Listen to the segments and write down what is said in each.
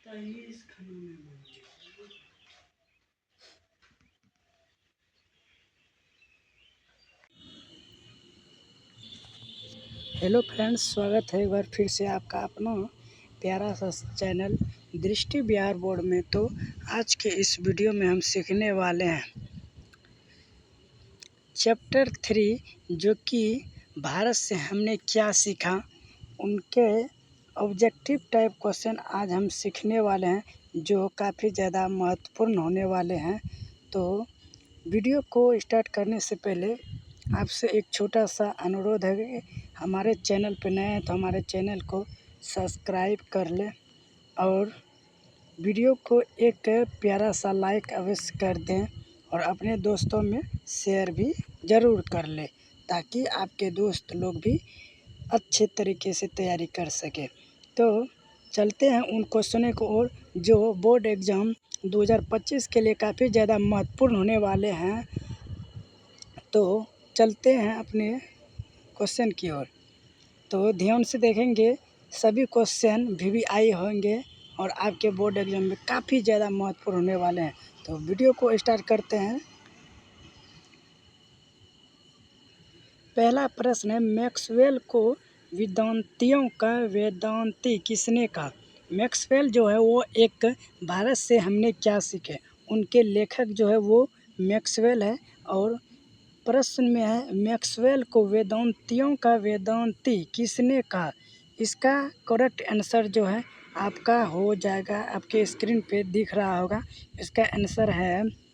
Hello friends, स्वागत है एक बार फिर से आपका अपना प्यारा सा चैनल दृष्टि बिहार बोर्ड में। तो आज के इस वीडियो में हम सीखने वाले हैं चैप्टर 3, जो कि भारत से हमने क्या सीखा, उनके ऑब्जेक्टिव टाइप क्वेश्चन आज हम सीखने वाले हैं, जो काफ़ी ज़्यादा महत्वपूर्ण होने वाले हैं। तो वीडियो को स्टार्ट करने से पहले आपसे एक छोटा सा अनुरोध है कि हमारे चैनल पर नए हैं तो हमारे चैनल को सब्सक्राइब कर लें और वीडियो को एक प्यारा सा लाइक अवश्य कर दें और अपने दोस्तों में शेयर भी ज़रूर कर लें, ताकि आपके दोस्त लोग भी अच्छे तरीके से तैयारी कर सके। तो चलते हैं उन क्वेश्चनों को और जो बोर्ड एग्ज़ाम 2025 के लिए काफ़ी ज़्यादा महत्वपूर्ण होने वाले हैं। तो चलते हैं अपने क्वेश्चन की ओर। तो ध्यान से देखेंगे, सभी क्वेश्चन VVI होंगे और आपके बोर्ड एग्जाम में काफ़ी ज़्यादा महत्वपूर्ण होने वाले हैं। तो वीडियो को स्टार्ट करते हैं। पहला प्रश्न है, मैक्सवेल को वेदांतियों का वेदांती किसने कहा? मैक्सवेल जो है वो एक भारत से हमने क्या सीखे, उनके लेखक जो है वो मैक्सवेल है। और प्रश्न में है, मैक्सवेल को वेदांतियों का वेदांती किसने कहा? इसका करेक्ट आंसर जो है आपका हो जाएगा, आपके स्क्रीन पे दिख रहा होगा। इसका आंसर है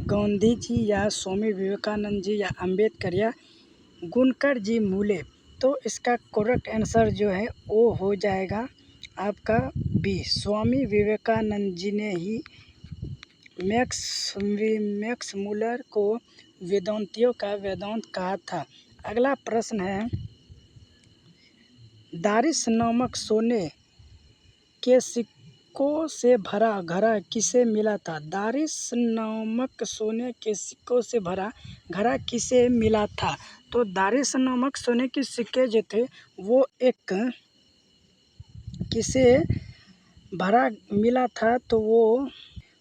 गांधी जी या स्वामी विवेकानंद जी या अंबेडकर या गुनकर जी मूले। तो इसका करेक्ट आंसर जो है वो हो जाएगा आपका बी, स्वामी विवेकानंद जी ने ही मैक्स मूलर को वेदांतियों का वेदांत कहा था। अगला प्रश्न है, दारिस नामक सोने के सिक्कों से भरा घड़ा किसे मिला था? दारिस नामक सोने के सिक्कों से भरा घड़ा किसे मिला था? तो दारिस नामक सोने के सिक्के जो थे वो एक किसे भरा मिला था? तो वो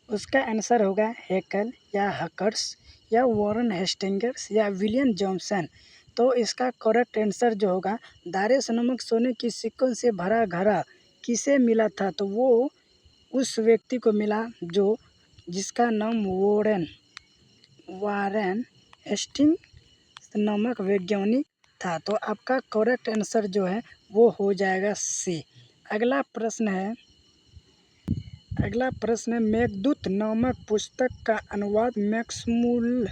उसका आंसर होगा हैकल या हकर्स या वॉरेन हेस्टिंग्स या विलियम जॉनसन। तो इसका करेक्ट आंसर जो होगा, दारिस नामक सोने की सिक्कों से भरा घड़ा किसे मिला था? तो वो उस व्यक्ति को मिला जो जिसका नाम वॉरेन हेस्टिंग्स नामक वैज्ञानिक था। तो आपका करेक्ट आंसर जो है वो हो जाएगा सी। अगला प्रश्न है, मेघदूत नामक पुस्तक का अनुवाद मैक्समूल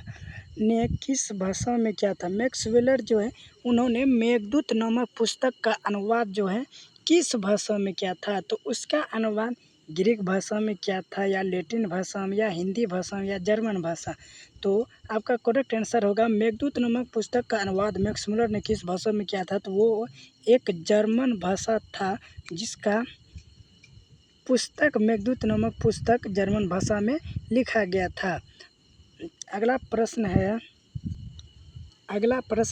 ने किस भाषा में किया था? मैक्सवेलर जो है उन्होंने मेघदूत नामक पुस्तक का अनुवाद जो है किस भाषा में किया था? तो उसका अनुवाद ग्रीक भाषा में किया था या लैटिन भाषा में या हिंदी भाषा में या जर्मन भाषा। तो आपका करेक्ट आंसर होगा, मेघदूत नामक पुस्तक का अनुवाद मैक्समूलर ने किस भाषा में किया था? तो वो एक जर्मन भाषा था, जिसका पुस्तक मेघदूत नामक पुस्तक जर्मन भाषा में लिखा गया था। अगला प्रश्न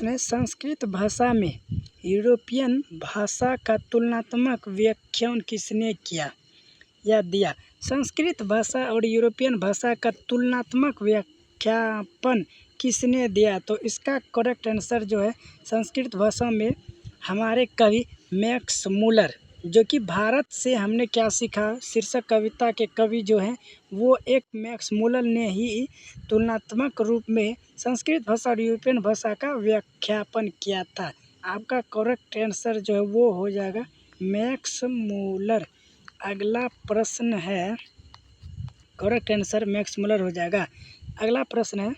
है, संस्कृत भाषा में यूरोपियन भाषा का तुलनात्मक व्याख्यान किसने किया या दिया? संस्कृत भाषा और यूरोपियन भाषा का तुलनात्मक व्याख्यापन किसने दिया? तो इसका करेक्ट आंसर जो है, संस्कृत भाषा में हमारे कवि मैक्स मूलर, जो कि भारत से हमने क्या सीखा शीर्षक कविता के कवि जो हैं वो एक मैक्स मूलर ने ही तुलनात्मक रूप में संस्कृत भाषा और यूरोपियन भाषा का व्याख्यापन किया था। आपका करेक्ट आंसर जो है वो हो जाएगा मैक्स मूलर। अगला प्रश्न है, करेक्ट आंसर मैक्स मूलर हो जाएगा। अगला प्रश्न है,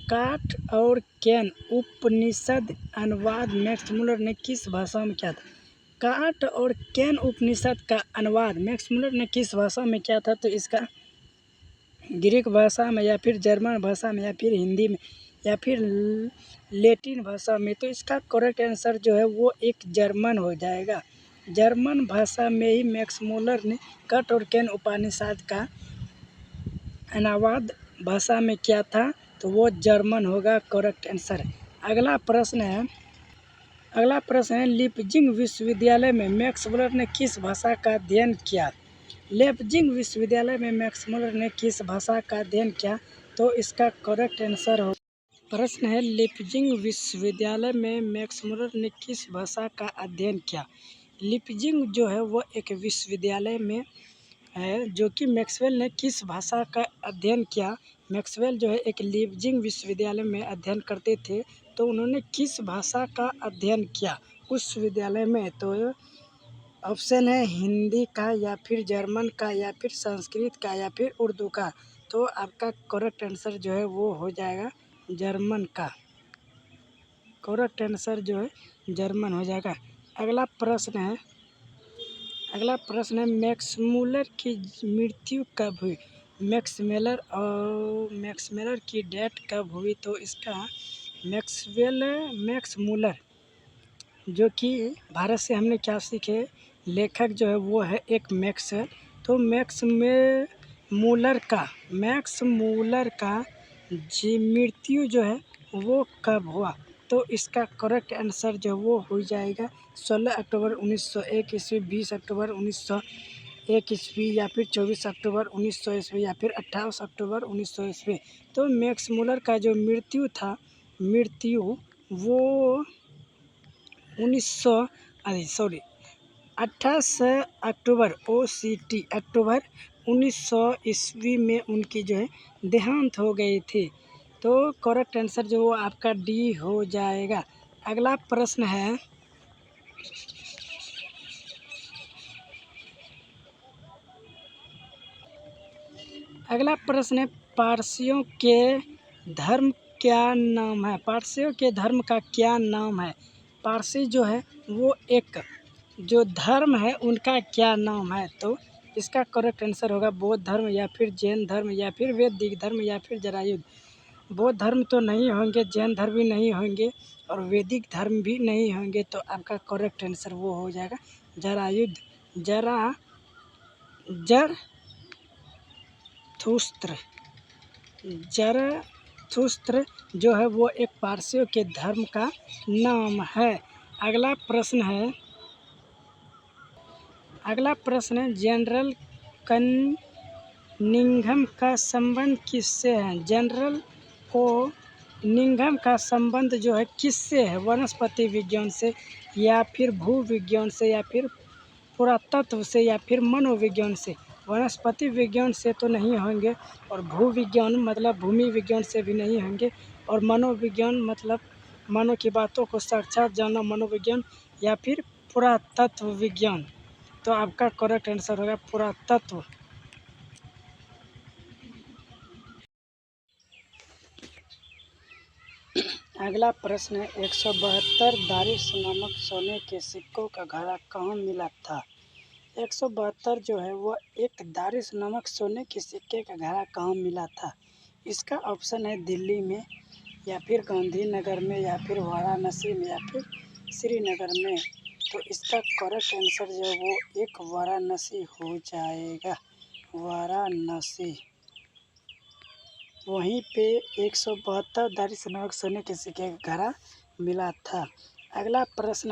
काठ और कैन उपनिषद अनुवाद मैक्स मूलर ने किस भाषा में किया था? काठ और कैन उपनिषद का अनुवाद मैक्स मूलर ने किस भाषा में किया था? तो इसका ग्रीक भाषा में या फिर जर्मन भाषा में या फिर हिंदी में या फिर लैटिन भाषा में। तो इसका करेक्ट आंसर जो है वो एक जर्मन हो जाएगा। जर्मन भाषा में ही मैक्स मूलर ने काठ और कैन उपनिषद का अनुवाद भाषा में किया था, तो वो जर्मन होगा करेक्ट आंसर। अगला प्रश्न है लीपजिंग विश्वविद्यालय में मैक्स मुलर ने किस भाषा का अध्ययन किया? लीपजिंग विश्वविद्यालय में मैक्स मुलर ने किस भाषा का अध्ययन किया? तो इसका करेक्ट आंसर हो। प्रश्न है लीपजिंग विश्वविद्यालय में मैक्स मुलर ने किस भाषा का अध्ययन किया? लीपजिंग जो है वो एक विश्वविद्यालय में है जो कि मैक्सवेल ने किस भाषा का अध्ययन किया? मैक्सवेल जो है एक लीपजिंग विश्वविद्यालय में अध्ययन करते थे, तो उन्होंने किस भाषा का अध्ययन किया उस विद्यालय में? तो ऑप्शन है हिंदी का या फिर जर्मन का या फिर संस्कृत का या फिर उर्दू का। तो आपका करेक्ट आंसर जो है वो हो जाएगा जर्मन का। करेक्ट आंसर जो है जर्मन हो जाएगा। अगला प्रश्न है मैक्स मुलर की मृत्यु कब हुई? मैक्स मुलर की डेथ कब हुई? तो इसका मैक्स मुलर जो कि भारत से हमने क्या सीखे, लेखक जो है वो है एक मैक्स है। तो मैक्स मूलर का जी मृत्यु जो है वो कब हुआ? तो इसका करेक्ट आंसर जो वो हो जाएगा 16 अक्टूबर 1901 ईस्वी, 20 अक्टूबर 1901 ईस्वी या फिर 24 अक्टूबर 1900 ईस्वी या फिर 28 अक्टूबर 1900 ईस्वी। तो मैक्स मुलर का जो मृत्यु वो 28 अक्टूबर अक्टूबर 1900 ईस्वी में उनकी जो है देहांत हो गई थी। तो करेक्ट आंसर जो वो आपका डी हो जाएगा। अगला प्रश्न है पारसियों के धर्म क्या नाम है? पारसियों के धर्म का क्या नाम है? पारसी जो है वो एक जो धर्म है उनका क्या नाम है? तो इसका करेक्ट आंसर होगा बौद्ध धर्म या फिर जैन धर्म या फिर वैदिक धर्म या फिर जरायुध। बौद्ध धर्म तो नहीं होंगे, जैन धर्म भी नहीं होंगे और वैदिक धर्म भी नहीं होंगे। तो आपका करेक्ट आंसर वो हो जाएगा जरायुध। जरथुस्त्र जो है वो एक पारसियों के धर्म का नाम है। अगला प्रश्न है जनरल कनिंघम का संबंध किससे है? जनरल कनिंघम का संबंध जो है किससे है? वनस्पति विज्ञान से या फिर भूविज्ञान से या फिर पुरातत्व से या फिर मनोविज्ञान से? वनस्पति विज्ञान से तो नहीं होंगे और भूविज्ञान मतलब भूमि विज्ञान से भी नहीं होंगे और मनोविज्ञान मतलब मनो की बातों को साक्षात जानना मनोविज्ञान या फिर पुरातत्व विज्ञान। तो आपका करेक्ट आंसर होगा पुरातत्व। अगला प्रश्न है 172 दारिश नामक सोने के सिक्कों का घड़ा कहाँ मिला था? 172 जो है वो एक दारिश नामक सोने के सिक्के का घड़ा कहाँ मिला था? इसका ऑप्शन है दिल्ली में या फिर गांधीनगर में या फिर वाराणसी में या फिर श्रीनगर में। तो इसका करेक्ट आंसर जो है वो एक वाराणसी हो जाएगा। वाराणसी वहीं पे 172 दारिश नामक सोने के सिक्के का घड़ा मिला था। अगला प्रश्न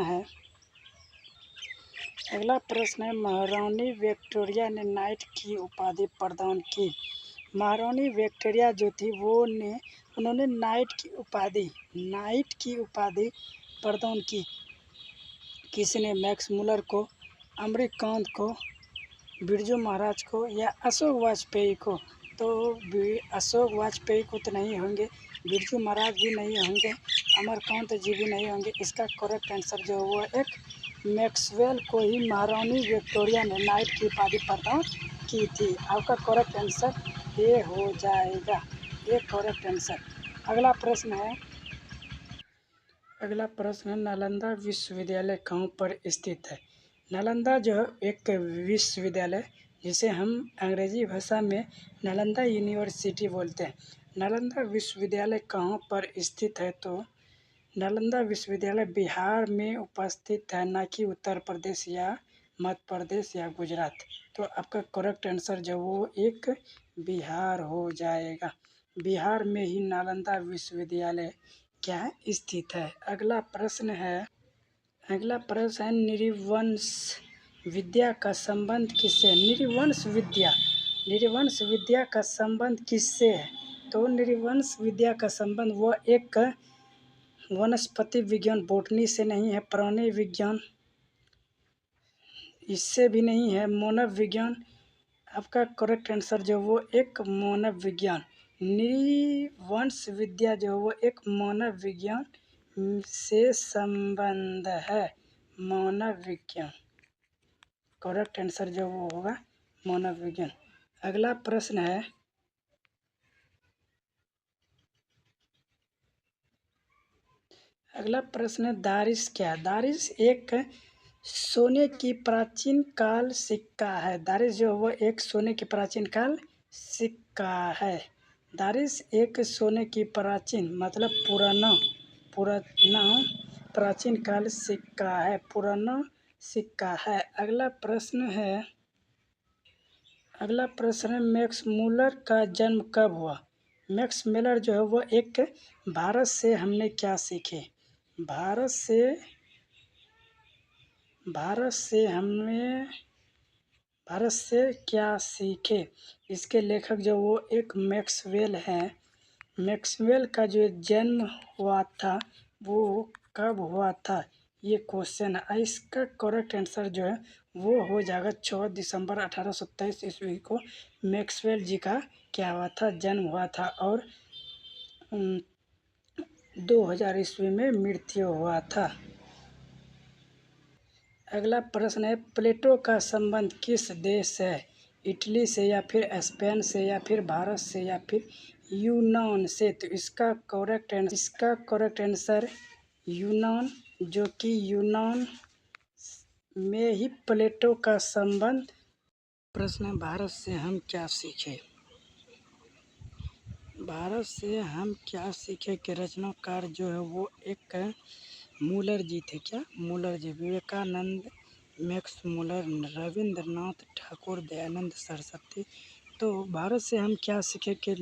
है महारानी विक्टोरिया ने नाइट की उपाधि प्रदान की। महारानी विक्टोरिया जो थी उन्होंने नाइट की उपाधि प्रदान की। किसने? मैक्स मुलर को, अमरीकांत को, बिरजू महाराज को या अशोक वाजपेयी को? तो अशोक वाजपेयी को तो नहीं होंगे, बिरजू महाराज भी नहीं होंगे, अमरकांत जी भी नहीं होंगे। इसका करेक्ट आंसर जो है वो एक मैक्सवेल को ही महारानी विक्टोरिया ने नाइट की उपाधि प्रदान की थी। आपका करेक्ट आंसर ये हो जाएगा, ये करेक्ट आंसर। अगला प्रश्न है नालंदा विश्वविद्यालय कहाँ पर स्थित है? नालंदा जो है एक विश्वविद्यालय जिसे हम अंग्रेजी भाषा में नालंदा यूनिवर्सिटी बोलते हैं। नालंदा विश्वविद्यालय कहाँ पर स्थित है? तो नालंदा विश्वविद्यालय बिहार में उपस्थित है, ना कि उत्तर प्रदेश या मध्य प्रदेश या गुजरात। तो आपका करेक्ट आंसर जो वो एक बिहार हो जाएगा। बिहार में ही नालंदा विश्वविद्यालय क्या है, स्थित है। अगला प्रश्न है नृवंश विद्या का संबंध किससे? नृवंश विद्या का संबंध किससे है? तो नृवंश विद्या का संबंध वह एक वनस्पति विज्ञान बॉटनी से नहीं है, प्राणी विज्ञान इससे भी नहीं है, मानव विज्ञान आपका करेक्ट आंसर जो वो एक मानव विज्ञान। नृवंश विद्या जो वो एक मानव विज्ञान से संबंध है, मानव विज्ञान। करेक्ट आंसर जो वो होगा मानव विज्ञान। अगला प्रश्न है दारिश क्या? दारिश एक सोने की प्राचीन काल सिक्का है। दारिश जो वो एक सोने की प्राचीन काल सिक्का है। दारिश एक सोने की प्राचीन मतलब पुराना प्राचीन काल सिक्का है, पुराना सिक्का है। अगला प्रश्न मैक्स मूलर का जन्म कब हुआ? मैक्स मूलर जो है वो एक भारत से हमने क्या सीखे? भारत से क्या सीखे? इसके लेखक जो वो एक मैक्सवेल हैं। मैक्सवेल का जो जन्म हुआ था वो कब हुआ था, ये क्वेश्चन है। इसका करेक्ट आंसर जो है वो हो जाएगा 14 दिसंबर 1827 ईस्वी को मैक्सवेल जी का क्या हुआ था, जन्म हुआ था और 2000 ईस्वी में मृत्यु हुआ था। अगला प्रश्न है प्लेटो का संबंध किस देश से है? इटली से या फिर स्पेन से या फिर भारत से या फिर यूनान से? तो इसका करेक्ट आंसर यूनान, जो कि यूनान में ही प्लेटो का संबंध। प्रश्न है भारत से हम क्या सीखे? भारत से हम क्या सीखे कि रचनाकार जो है वो एक मूलर जी थे। क्या? मूलर जी, विवेकानंद, मैक्स मूलर, रविंद्रनाथ ठाकुर, दयानंद सरस्वती। तो भारत से हम क्या सीखे कि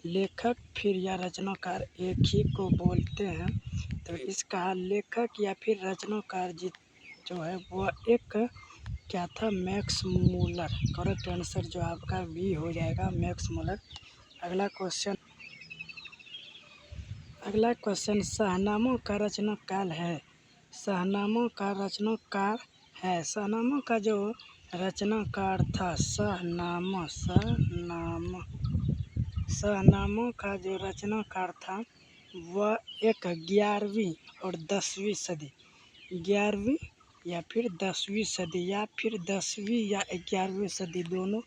लेखक फिर या रचनाकार एक ही को बोलते हैं। तो इसका लेखक या फिर रचनाकार जी जो है वो एक क्या था, मैक्स मूलर। करेक्ट आंसर जो आपका बी हो जाएगा, मैक्स मूलर। अगला क्वेश्चन शाहनामों का रचनाकार है। शाहनामों का जो रचनाकार था, शाहनामों का जो रचनाकार था वह एक 11वीं और 10वीं सदी, 11वीं या फिर 10वीं सदी या फिर 10वीं या 11वीं सदी दोनों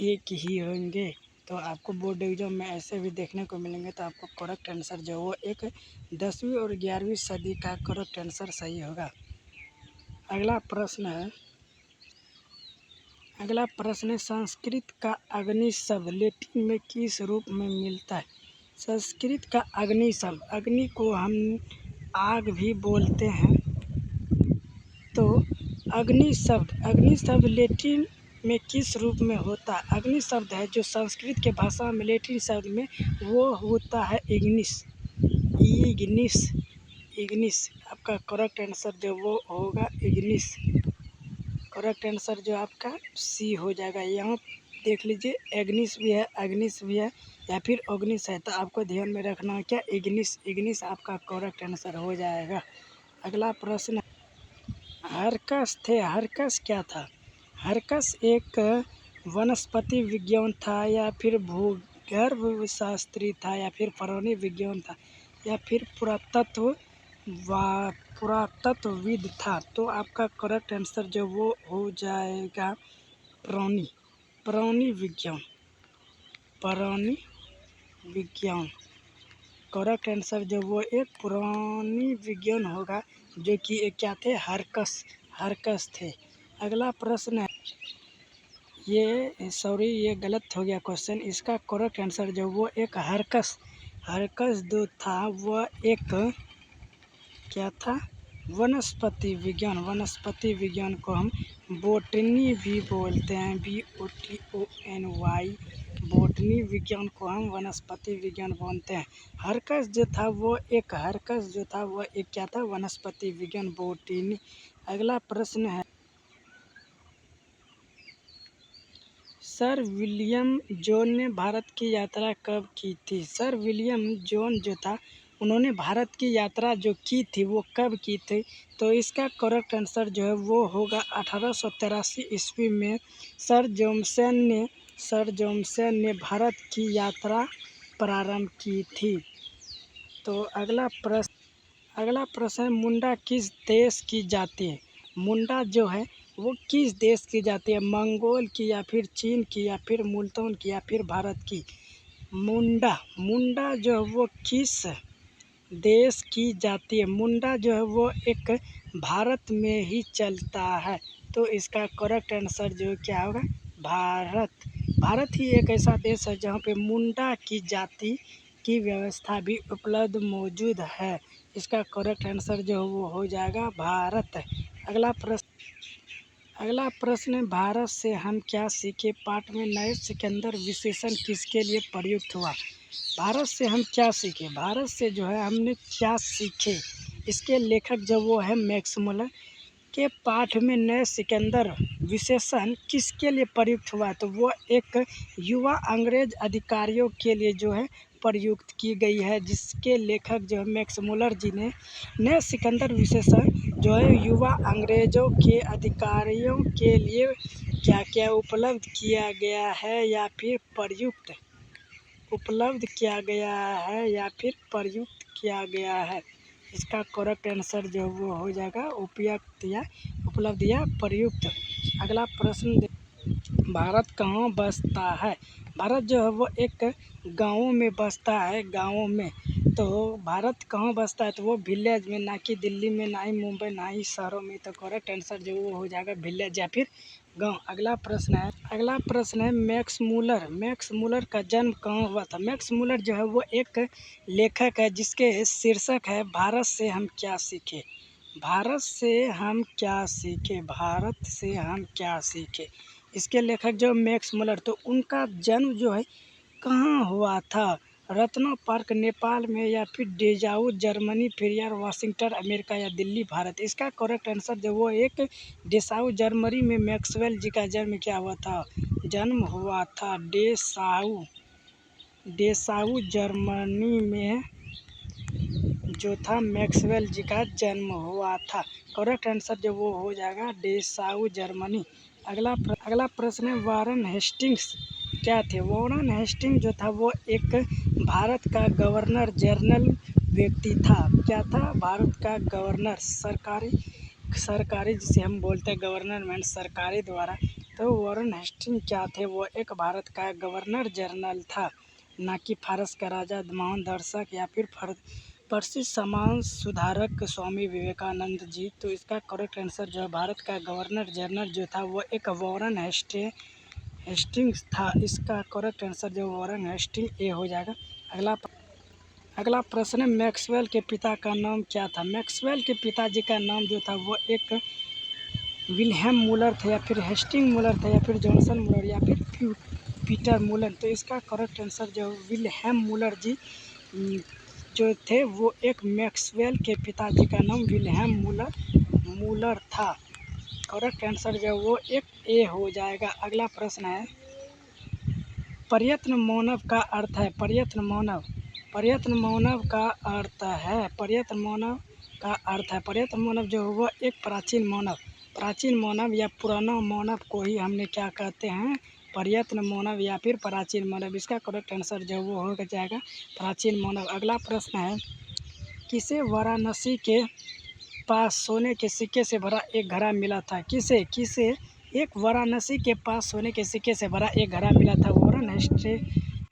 एक ही होंगे। तो आपको बोर्ड एग्जाम में ऐसे भी देखने को मिलेंगे। तो आपको करेक्ट आंसर जो वो एक 10वीं और 11वीं सदी का करेक्ट आंसर सही होगा। अगला प्रश्न है संस्कृत का अग्नि शब्द लैटिन में किस रूप में मिलता है? संस्कृत का अग्नि शब्द, अग्नि को हम आग भी बोलते हैं। तो अग्नि शब्द लैटिन में किस रूप में होता है? अग्नि शब्द है जो संस्कृत के भाषा में लैटिन शब्द में वो होता है इग्निस। आपका करेक्ट आंसर जो वो होगा इग्निस। करेक्ट आंसर जो आपका सी हो जाएगा। यहाँ देख लीजिए एग्निस भी है, अग्निस भी है या फिर अग्निस है। तो आपको ध्यान में रखना है क्या, इग्निस आपका करेक्ट आंसर हो जाएगा। अगला प्रश्न हरकस क्या था? हरकस एक वनस्पति विज्ञान था या फिर भूगर्भ शास्त्री था या फिर प्राणी विज्ञान था या फिर पुरातत्वविद था? तो आपका करेक्ट आंसर जो वो हो जाएगा प्राणी विज्ञान। करेक्ट आंसर जो वो एक प्राणी विज्ञान होगा, जो कि एक क्या थे, हरकस थे। अगला प्रश्न है ये गलत हो गया क्वेश्चन। इसका करेक्ट आंसर जो वो एक हरकस जो था वह एक क्या था, वनस्पति विज्ञान को हम बोटनी भी बोलते हैं, BOTONY बॉटनी विज्ञान को हम वनस्पति विज्ञान बोलते हैं। हर्कस जो था वो एक क्या था, वनस्पति विज्ञान बॉटनी। अगला प्रश्न है, सर विलियम जॉन ने भारत की यात्रा कब की थी? सर विलियम जॉन जो था उन्होंने भारत की यात्रा जो की थी वो कब की थी? तो इसका करेक्ट आंसर जो है वो होगा 1883 ईस्वी में सर जॉनसन ने भारत की यात्रा प्रारंभ की थी। तो अगला प्रश्न है, मुंडा किस देश की जाति है? मुंडा जो है वो किस देश की जाति है? मंगोल की, या फिर चीन की, या फिर मुल्तान की, या फिर भारत की? मुंडा जो है वो किस देश की जाती है? मुंडा जो है वो एक भारत में ही चलता है। तो इसका करेक्ट आंसर जो क्या होगा, भारत ही एक ऐसा देश है जहाँ पे मुंडा की जाति की व्यवस्था भी उपलब्ध मौजूद है। इसका करेक्ट आंसर जो वो हो जाएगा भारत। अगला प्रश्न है, भारत से हम क्या सीखे पाठ में नए सिकंदर विशेषण किसके लिए प्रयुक्त हुआ? भारत से हम क्या सीखे, भारत से जो है हमने क्या सीखे, इसके लेखक जो वो है मैक्स मुलर के पाठ में नए सिकंदर विशेषण किसके लिए प्रयुक्त हुआ? तो वो एक युवा अंग्रेज अधिकारियों के लिए जो है प्रयुक्त की गई है, जिसके लेखक जो है मैक्स मुलर जी ने नए सिकंदर विशेषण जो है युवा अंग्रेजों के अधिकारियों के लिए क्या क्या उपलब्ध किया गया है या फिर प्रयुक्त किया गया है। इसका करेक्ट आंसर जो वो हो जाएगा उपलब्ध या प्रयुक्त। अगला प्रश्न, भारत कहाँ बसता है? भारत जो है वो एक गाँव में बसता है, गाँव में। तो भारत कहाँ बसता है? तो वो विलेज में, ना कि दिल्ली में, ना ही मुंबई, ना ही शहरों में। तो करेक्ट आंसर जो वो हो जाएगा विलेज या फिर गाँव। अगला प्रश्न है, मैक्स मुलर का जन्म कहाँ हुआ था? मैक्स मुलर जो है वो एक लेखक है जिसके शीर्षक है भारत से हम क्या सीखे। इसके लेखक जो मैक्स मुलर, तो उनका जन्म जो है कहाँ हुआ था? रत्ना पार्क नेपाल में, या फिर डेजाऊ जर्मनी, फिर या वाशिंगटन अमेरिका, या दिल्ली भारत? इसका करेक्ट आंसर जो वो एक डेसाऊ जर्मनी में मैक्सवेल जी का जन्म हुआ था डेसाऊ जर्मनी में जो था मैक्सवेल जी का जन्म हुआ था। करेक्ट आंसर जो वो हो जाएगा डेसाऊ जर्मनी। अगला प्रश्न है, वारन हेस्टिंग्स क्या थे? वारन हेस्टिंग्स जो था वो एक भारत का गवर्नर जनरल व्यक्ति था। क्या था? भारत का गवर्नर, सरकारी जिसे हम बोलते हैं गवर्नमेंट, सरकारी द्वारा। तो वारन हेस्टिंग्स क्या थे? वो एक भारत का गवर्नर जनरल था, ना कि फारस का राजा, महान दर्शक, या फिर प्रसिद्ध समाज सुधारक स्वामी विवेकानंद जी। तो इसका करेक्ट आंसर जो है भारत का गवर्नर जनरल जो था वो एक वारन हेस्टिंग्स था। इसका करेक्ट आंसर जो वारन हेस्टिंग्स ए हो जाएगा। अगला प्रश्न है, मैक्सवेल के पिता का नाम क्या था? मैक्सवेल के पिताजी का नाम जो था वो एक विल्हेम मुलर थे, या फिर हेस्टिंग मुलर थे, या फिर जॉनसन मुलर, या फिर पीटर मुलर? तो इसका करेक्ट आंसर जो विल्हेम मुलर जी जो थे वो एक मैक्सवेल के पिताजी का नाम विल्हेम मुलर था। करेक्ट आंसर जो वो एक ए हो जाएगा। अगला प्रश्न है, प्रयत्न मानव का अर्थ है? प्रयत्न मानव जो वो एक प्राचीन मानव या पुराना मानव को ही हमने क्या कहते हैं? प्रयत्न मानव या फिर प्राचीन मानव। इसका करेक्ट आंसर जो वो हो जाएगा प्राचीन मानव। अगला प्रश्न है, किसे वाराणसी के पास सोने के सिक्के से भरा एक घड़ा मिला था? किसे एक वाराणसी के पास सोने के सिक्के से भरा एक घड़ा मिला था? वारन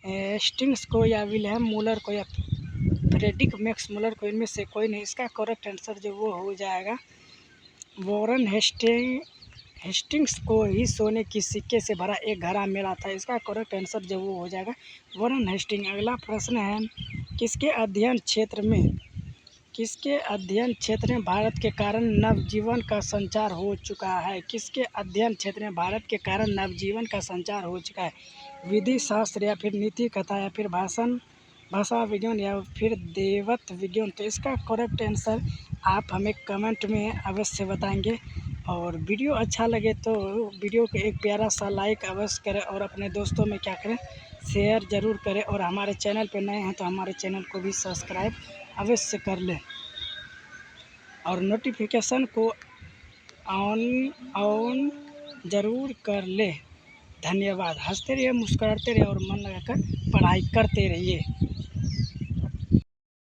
हेस्टिंग्स को, या विल्हेम मुलर को, या फ्रेडरिक मैक्स मुलर को? इनमें से कोई नहीं। इसका करेक्ट आंसर जो वो हो जाएगा वारन हेस्टिंग्स को ही सोने की सिक्के से भरा एक घड़ा मिला था। इसका करेक्ट आंसर जो वो हो जाएगा वारन हेस्टिंग्स। अगला प्रश्न है, किसके अध्ययन क्षेत्र में किसके अध्ययन क्षेत्र में भारत के कारण नवजीवन का संचार हो चुका है? किसके अध्ययन क्षेत्र में भारत के कारण नवजीवन का संचार हो चुका है? विधि शास्त्र या फिर नीति कथा या फिर भाषा विज्ञान या फिर देवत्व विज्ञान। तो इसका करेक्ट आंसर आप हमें कमेंट में अवश्य बताएंगे। और वीडियो अच्छा लगे तो वीडियो को एक प्यारा सा लाइक अवश्य करें और अपने दोस्तों में क्या करें, शेयर ज़रूर करें। और हमारे चैनल पर नए हैं तो हमारे चैनल को भी सब्सक्राइब अवश्य कर लें और नोटिफिकेशन को ऑन ज़रूर कर ले। धन्यवाद। हंसते रहिए, मुस्कुराते रहिए और मन लगाकर पढ़ाई करते रहिए।